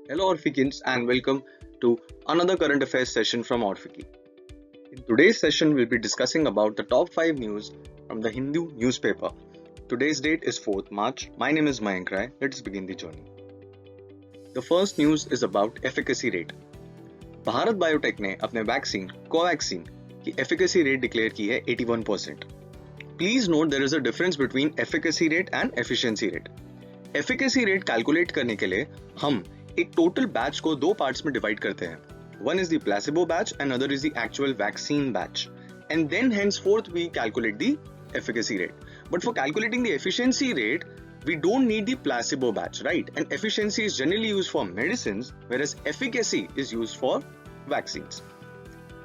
Hello Orphicans and welcome to another current affairs session from Orphicy. In today's session we'll be discussing about the top 5 news from the Hindu newspaper. Today's date is 4th March. My name is Mayank Rai. Let's begin the journey. The first news is about efficacy rate. Bharat biotech ने अपने vaccine Covaxin की efficacy rate declare की है 81%. Please note there is a difference between efficacy rate and efficiency rate. Efficacy rate calculate करने के लिए हम एक टोटल बैच को दो पार्ट्स में डिवाइड करते हैं. One is the placebo batch and other is the actual vaccine batch. And then henceforth we calculate the efficacy rate. But for calculating the efficiency rate, we don't need the placebo batch, right? And efficiency is generally used for medicines, whereas efficacy is used for vaccines.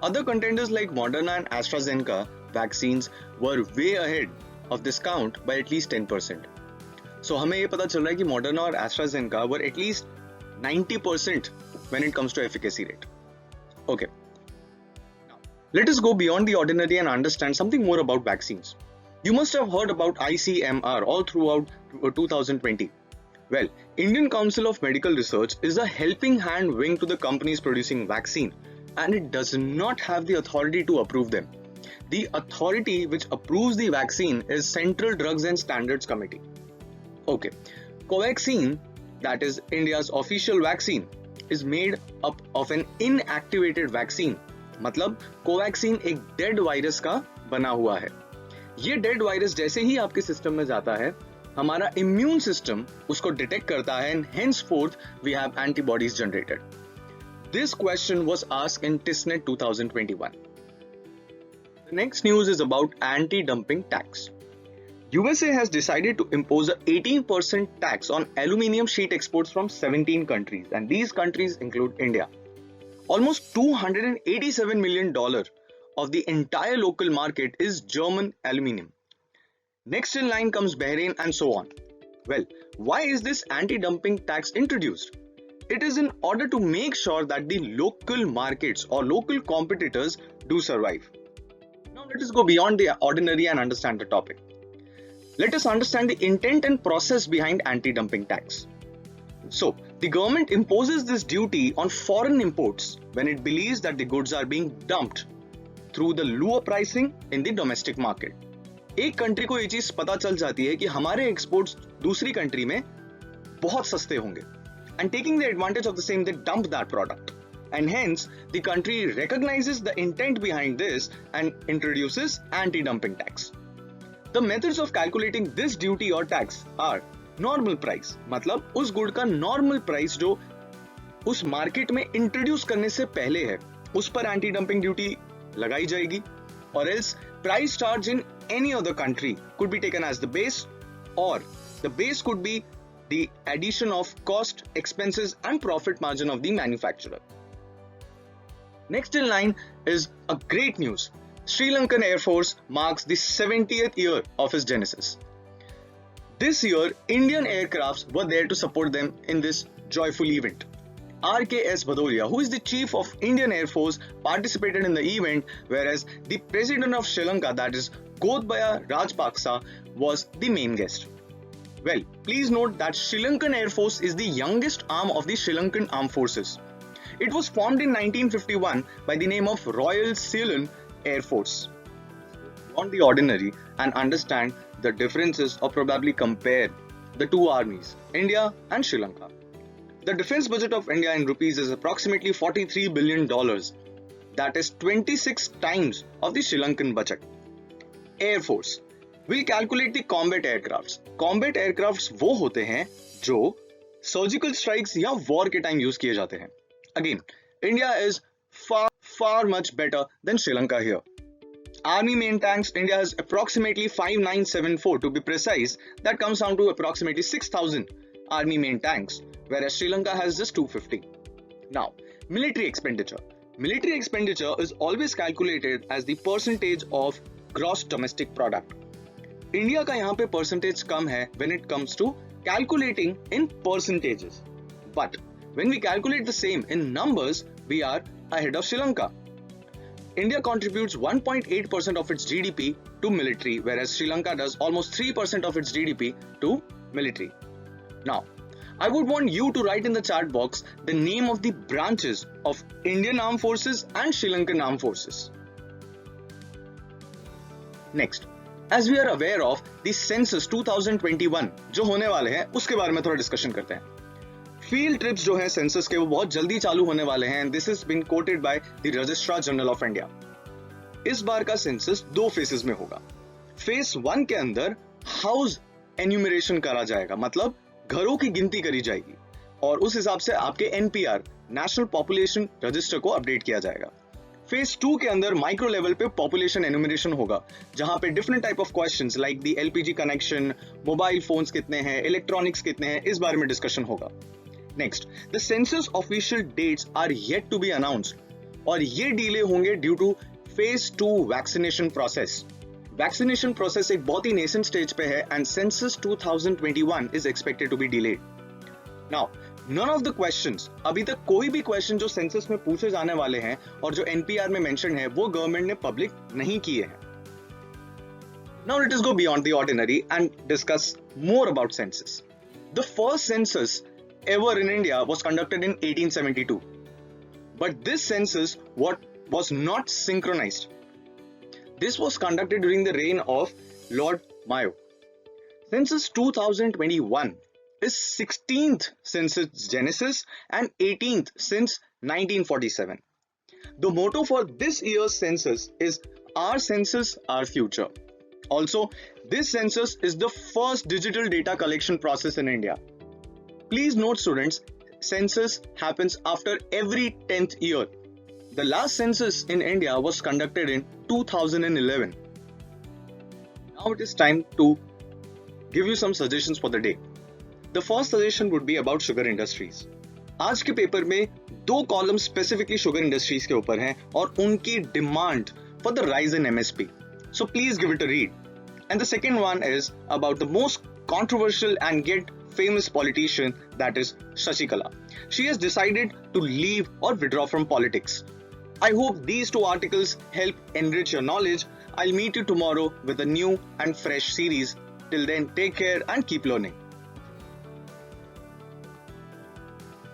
Other contenders like Moderna and AstraZeneca vaccines were way ahead of this count by at least 10%. So हमें ये पता चल रहा है कि Moderna और AstraZeneca were at least 90% when it comes to efficacy rate. Okay. Now, let us go beyond the ordinary and understand something more about vaccines. You must have heard about ICMR all throughout 2020. Well, Indian Council of Medical Research is a helping hand wing to the companies producing vaccine, and it does not have the authority to approve them. The authority which approves the vaccine is Central Drugs and Standards Committee. Okay, Covaxin, that is India's official vaccine, is made up of an inactivated vaccine. मतलब Covaxin एक dead virus का बना हुआ है. ये dead virus जैसे ही आपके system में जाता है, हमारा इम्यून सिस्टम उसको डिटेक्ट करता है and henceforth we have antibodies generated. This question was asked in TISNET 2021. The next news is about anti-dumping tax. USA has decided to impose an 18% tax on aluminium sheet exports from 17 countries, and these countries include India. Almost $287 million of the entire local market is German aluminium. Next in line comes Bahrain and so on. Well, why is this anti-dumping tax introduced? It is in order to make sure that the local markets or local competitors do survive. Now let us go beyond the ordinary and understand the topic. Let us understand the intent and process behind anti-dumping tax. So, the government imposes this duty on foreign imports when it believes that the goods are being dumped through the lower pricing in the domestic market. एक country को ये चीज पता चल जाती है कि हमारे एक्सपोर्ट्स दूसरी कंट्री में बहुत सस्ते होंगे. And taking the advantage of the same, they dump that product. And hence, the country recognizes the intent behind this and introduces anti-dumping tax. The methods of calculating this duty or tax are normal price, मतलब उस good का normal price जो उस market में introduce करने से पहले है, उस पर एंटी डंपिंग ड्यूटी लगाई जाएगी, और else price charge in any other country could be taken as the base, or the base could be the addition of cost, expenses and profit margin of the manufacturer. Next in line is a great news. Sri Lankan Air Force marks the 70th year of its genesis. This year, Indian aircrafts were there to support them in this joyful event. RKS Bhadoria, who is the chief of Indian Air Force, participated in the event, whereas the president of Sri Lanka, that is Gotabaya Rajapaksa, was the main guest. Well, please note that Sri Lankan Air Force is the youngest arm of the Sri Lankan Armed Forces. It was formed in 1951 by the name of Royal Ceylon Air Force. Beyond the ordinary and understand the differences or probably compare the two armies, India and Sri Lanka. The defense budget of India in rupees is approximately $43 billion. That is 26 times of the Sri Lankan budget. Air Force. We calculate the combat aircrafts. Combat aircrafts वो होते हैं जो surgical strikes या war के time use किए जाते हैं. Again, India is far much better than Sri Lanka here. Army main tanks, India has approximately 5974 to be precise. That comes down to approximately 6000 army main tanks, whereas Sri Lanka has just 250. Now, military expenditure. Military expenditure is always calculated as the percentage of gross domestic product. India का यहाँ पे percentage कम है when it comes to calculating in percentages. But when we calculate the same in numbers, we are ahead of Sri Lanka. India contributes 1.8% of its GDP to military, whereas Sri Lanka does almost 3% of its GDP to military. Now, I would want you to write in the chat box the name of the branches of Indian Armed Forces and Sri Lankan Armed Forces. Next, as we are aware of the Census 2021 जो होने वाले हैं उसके बारे में थोड़ा discussion करते हैं. फील्ड ट्रिप्स जो है सेंसस के वो बहुत जल्दी चालू होने वाले हैं and this is been quoted by the registrar general of India. इस बार का सेंसस 2 फेजेस में होगा. फेज 1 के अंदर हाउस एन्यूमरेशन करा जाएगा, मतलब घरों की गिनती करी जाएगी और उस हिसाब से आपके एनपीआर नेशनल पॉपुलेशन रजिस्टर को अपडेट किया जाएगा. फेज 2 के अंदर माइक्रो लेवल पे पॉपुलेशन एन्यूमरेशन होगा जहां पे different type of questions like the LPG connection, mobile phones कितने हैं, इलेक्ट्रॉनिक्स कितने हैं, इस बारे में डिस्कशन होगा. Next, the census official dates are yet to be announced और ये डिले होंगे due to phase 2 vaccination process. Vaccination process एक बहुत ही नेसेंट स्टेज पे है and census 2021 is expected to be delayed. Now none of the questions, अभी तक कोई भी क्वेश्चन जो सेंसस में पूछे जाने वाले हैं और जो एनपीआर में मेंशन है वो गवर्नमेंट ने पब्लिक नहीं किए हैं. Now let us go beyond the ordinary and discuss more about census. The first census ever in India was conducted in 1872. But this census was not synchronized. This was conducted during the reign of Lord Mayo. Census 2021 is 16th since its genesis and 18th since 1947. The motto for this year's census is Our Census, Our Future. Also, this census is the first digital data collection process in India. Please note students, census happens after every 10th year. The last census in India was conducted in 2011. Now it is time to give you some suggestions for the day. The first suggestion would be about sugar industries. आज के paper में 2 column specifically sugar industries के ऊपर हैं और उनकी demand for the rise in MSP. So please give it a read. And the second one is about the most controversial and yet famous politician, that is Shashikala. She has decided to leave or withdraw from politics. I hope these 2 articles help enrich your knowledge. I'll meet you tomorrow with a new and fresh series. Till then, take care and keep learning.